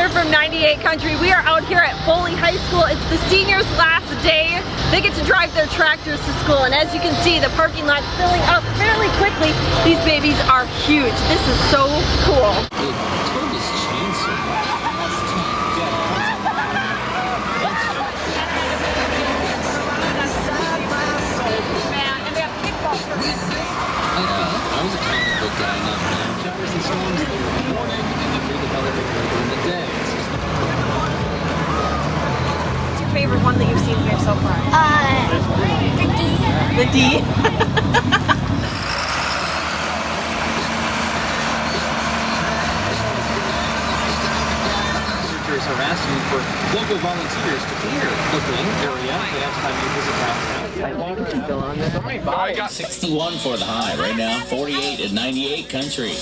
here from 98 Country. We are out here at Foley High School. It's the seniors' last day. They get to drive their tractors to school, and as you can see, the parking lot's filling up fairly quickly. These babies are huge. This is so cool. I was a comic book guy, not now. Showers and storms in the morning, and then through the weather in the day. What's your favorite one that you've seen here so far? The D. The D? Researchers are asking for local volunteers to clear the Glen area the next time you visit downtown. I got 61 for the high right now, 48 at 98 Country.